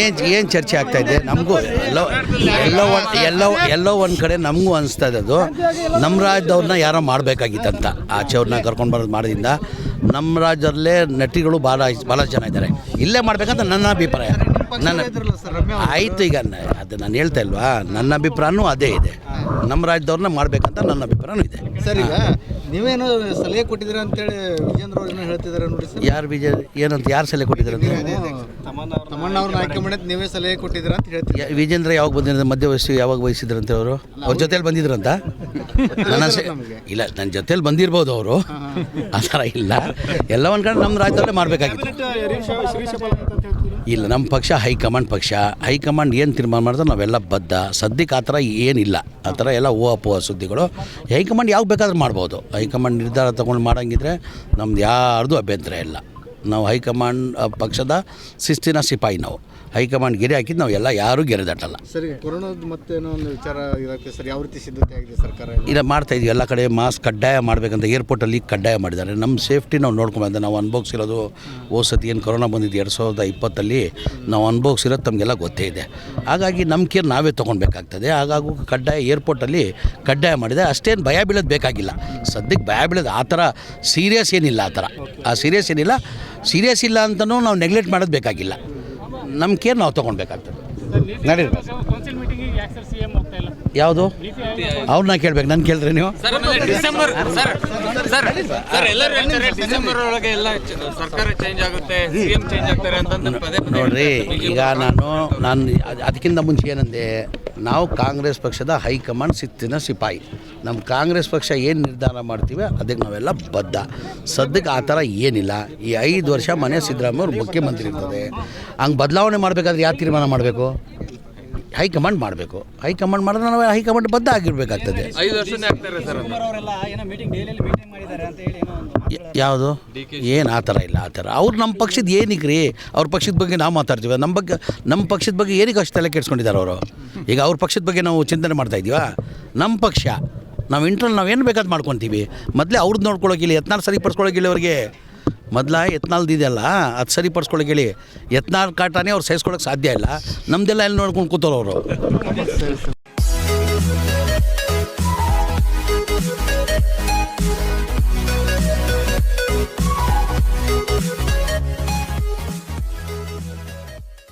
ಏನು ಚರ್ಚೆ ಆಗ್ತಾಯಿದೆ ನಮಗೂ ಎಲ್ಲೋ ಒಂದು ಕಡೆ ನಮಗೂ ಅನಿಸ್ತಾ ಇದ್ದದು ನಮ್ಮ ರಾಜ್ಯದವ್ರನ್ನ ಯಾರೋ ಮಾಡಬೇಕಾಗಿತ್ತಂತ ಆಚೆಯವ್ರನ್ನ ಕರ್ಕೊಂಡು ಬರೋದು ಮಾಡೋದ್ರಿಂದ ನಮ್ಮ ರಾಜ್ಯದಲ್ಲೇ ನಟಿಗಳು ಭಾಳ ಜನ ಇದ್ದಾರೆ, ಇಲ್ಲೇ ಮಾಡಬೇಕಂತ ನನ್ನ ಅಭಿಪ್ರಾಯ. ಆಯಿತು, ಈಗ ಅದು ನಾನು ಹೇಳ್ತಾ ಇಲ್ವಾ, ನನ್ನ ಅಭಿಪ್ರಾಯನೂ ಅದೇ ಇದೆ. ನಮ್ಮ ರಾಜ್ಯದವ್ರನ್ನ ಮಾಡಬೇಕಂತ ನನ್ನ ಅಭಿಪ್ರಾಯನೂ ಇದೆ. ಸರ್, ಈಗ ನೀವೇನೋ ಸಲಹೆ ಕೊಟ್ಟಿದ್ದೀರಾ ಅಂತೇಳಿ ವಿಜೇಂದ್ರ ಅವ್ರು ಏನೋ ಹೇಳ್ತಿದ್ದಾರೆ ನೋಡಿ ಸರ್. ಯಾರು ಏನಂತ ಯಾರು ಸಲಹೆ ಕೊಟ್ಟಿದ್ದಾರೆ ತಮ್ಮಣ್ಣ ಅವ್ರನ್ನ ಆಯ್ಕೆ ಮಾಡಿ ನೀವೇ ಸಲಹೆ ಕೊಟ್ಟಿದ್ದೀರಾ ಅಂತ ಹೇಳ್ತೀವಿ. ವಿಜೇಂದ್ರ ಯಾವಾಗ ಬಂದಿದ್ದಾರೆ, ಮಧ್ಯ ವಯಸ್ಸು ಯಾವಾಗ ವಹಿಸಿದ್ರಂತೆ ಅವರು? ಅವ್ರ ಜೊತೆಲಿ ಬಂದಿದ್ರಂತ ಇಲ್ಲ, ನನ್ನ ಜೊತೆಲಿ ಬಂದಿರ್ಬೋದು ಅವರು, ಆ ಥರ ಇಲ್ಲ. ಎಲ್ಲ ಒಂದು ಕಡೆ ನಮ್ಮ ರಾಜ್ಯದಲ್ಲೇ ಮಾಡಬೇಕಾಗಿತ್ತು. ಇಲ್ಲ, ನಮ್ಮ ಪಕ್ಷ ಹೈಕಮಾಂಡ್ ಏನು ತೀರ್ಮಾನ ಮಾಡಿದ್ರೆ ನಾವೆಲ್ಲ ಬದ್ಧ. ಸದ್ಯಕ್ಕೆ ಆ ಥರ ಏನಿಲ್ಲ, ಆ ಥರ ಎಲ್ಲ ಊಹಾಪೋಹ ಸುದ್ದಿಗಳು. ಹೈಕಮಾಂಡ್ ಯಾವಾಗ ಬೇಕಾದ್ರೂ ಮಾಡ್ಬೋದು. ಹೈಕಮಾಂಡ್ ನಿರ್ಧಾರ ತೊಗೊಂಡು ಮಾಡೋಂಗಿದ್ರೆ ನಮ್ದು ಯಾರ್ದು ಅಭ್ಯಂತರ ಇಲ್ಲ. ನಾವು ಹೈಕಮಾಂಡ್ ಪಕ್ಷದ ಶಿಸ್ತಿನ ಸಿಪಾಯಿ. ನಾವು ಹೈಕಮಾಂಡ್ ಗೆರೆ ಹಾಕಿದ್ದು ನಾವು ಎಲ್ಲ ಯಾರೂ ಗೆರೆ ದಾಟಲ್ಲ. ಸರಿ, ಕೊರೋನಾದ ಮತ್ತೇನೋ ಒಂದು ವಿಚಾರ ಇರುತ್ತೆ ಸರ್, ಯಾವ ರೀತಿ ಸಿದ್ಧತೆ ಆಗಿದೆ ಸರ್ಕಾರ? ಇಲ್ಲ, ಮಾಡ್ತಾಯಿದ್ವಿ. ಎಲ್ಲ ಕಡೆ ಮಾಸ್ಕ್ ಕಡ್ಡಾಯ ಮಾಡಬೇಕಂತ ಏರ್ಪೋರ್ಟಲ್ಲಿ ಕಡ್ಡಾಯ ಮಾಡಿದ್ದಾರೆ. ನಮ್ಮ ಸೇಫ್ಟಿ ನಾವು ನೋಡ್ಕೊಂಬಂದೆ. ನಾವು ಅನುಭವಿಸಿರೋದು ಸತಿ ಏನು ಕೊರೋನಾ ಬಂದಿದ್ದು 2020 ನಾವು ಅನುಭವಿಸಿರೋದು ತಮಗೆಲ್ಲ ಗೊತ್ತೇ ಇದೆ. ಹಾಗಾಗಿ ನಮ್ಮ ಕೇರ್ ನಾವೇ ತೊಗೊಳ್ಬೇಕಾಗ್ತದೆ. ಹಾಗಾಗಿ ಕಡ್ಡಾಯ ಏರ್ಪೋರ್ಟಲ್ಲಿ ಕಡ್ಡಾಯ ಮಾಡಿದೆ. ಅಷ್ಟೇನು ಭಯ ಬೀಳೋದು ಬೇಕಾಗಿಲ್ಲ. ಸದ್ಯಕ್ಕೆ ಭಯ ಬೀಳೋದು ಆ ಥರ ಸೀರಿಯಸ್ ಏನಿಲ್ಲ. ಸೀರಿಯಸ್ ಇಲ್ಲ ಅಂತಲೂ ನಾವು ನೆಗ್ಲೆಕ್ಟ್ ಮಾಡೋದು ಬೇಕಾಗಿಲ್ಲ. ನಮ್ಮ ಕೇರ್ ನಾವು ತೊಗೊಳ್ಬೇಕಾಗ್ತದೆ. ನಡೀರಿ. ಯಾವುದು ಅವ್ರನ್ನ ಕೇಳ್ಬೇಕು, ನಾನು ಕೇಳಿದ್ರೆ ನೀವು? ನೋಡ್ರಿ, ಈಗ ನಾನು ಅದಕ್ಕಿಂತ ಮುಂಚೆ ಏನಂದೆ, ನಾವು ಕಾಂಗ್ರೆಸ್ ಪಕ್ಷದ ಹೈಕಮಾಂಡ್ ಶಿಸ್ತಿನ ಸಿಪಾಯಿ. ನಮ್ಮ ಕಾಂಗ್ರೆಸ್ ಪಕ್ಷ ಏನು ನಿರ್ಧಾರ ಮಾಡ್ತೀವಿ ಅದಕ್ಕೆ ನಾವೆಲ್ಲ ಬದ್ಧ. ಸದ್ಯಕ್ಕೆ ಆ ಥರ ಏನಿಲ್ಲ. ಈ 5 ವರ್ಷ ಮನೆ ಸಿದ್ದರಾಮಯ್ಯ ಅವ್ರು ಮುಖ್ಯಮಂತ್ರಿ ಇರ್ತದೆ. ಹಂಗೆ ಬದಲಾವಣೆ ಮಾಡಬೇಕಾದ್ರೆ ಯಾವ ತೀರ್ಮಾನ ಮಾಡಬೇಕು? ಹೈಕಮಾಂಡ್ ಮಾಡಬೇಕು. ಹೈಕಮಾಂಡ್ ಮಾಡಿದ್ರೆ ನಾವು ಹೈಕಮಾಂಡ್ ಬದ್ಧ ಆಗಿರಬೇಕಾಗ್ತದೆ. ಯಾವುದು ಏನು ಆ ಥರ ಇಲ್ಲ. ಆ ಥರ ಅವ್ರು ನಮ್ಮ ಪಕ್ಷದ ಏನಕ್ಕೆ ರೀ, ಅವ್ರ ಪಕ್ಷದ ಬಗ್ಗೆ ನಾವು ಮಾತಾಡ್ತೀವಿ. ನಮ್ಮ ಪಕ್ಷದ ಬಗ್ಗೆ ಏನಕ್ಕೆ ಅಷ್ಟು ತಲೆ ಕೆಡ್ಸ್ಕೊಂಡಿದ್ದಾರೆ ಅವರು? ಈಗ ಅವ್ರ ಪಕ್ಷದ ಬಗ್ಗೆ ನಾವು ಚಿಂತನೆ ಮಾಡ್ತಾಯಿದ್ದೀವ? ನಮ್ಮ ಪಕ್ಷ ನಾವು ನಾವೇನು ಬೇಕಾದ್ ಮಾಡ್ಕೊತೀವಿ. ಮೊದಲೇ ಅವ್ರದ್ದು ನೋಡ್ಕೊಳ್ಳೋಗಿಲ್ಲ, ಯತ್ನಾಳ್ ಸರಿಪಡಿಸ್ಕೊಳ್ಳೋಗಿಲ್ಲ. ಅವ್ರಿಗೆ ಮೊದಲ ಯತ್ನಾಳ್ದು ಇದೆಯಲ್ಲ, ಅದು ಸರಿಪಡಿಸ್ಕೊಳ್ಳೋಗಿ ಯತ್ನಾಳ್ ಕಾಟನೇ ಅವ್ರು ಸಹಿಸ್ಕೊಳ್ಳೋಕೆ ಸಾಧ್ಯ ಇಲ್ಲ. ನಮ್ಮದೆಲ್ಲ ಎಲ್ಲಿ ನೋಡ್ಕೊಂಡು ಕೂತವ್ರು ಅವರು.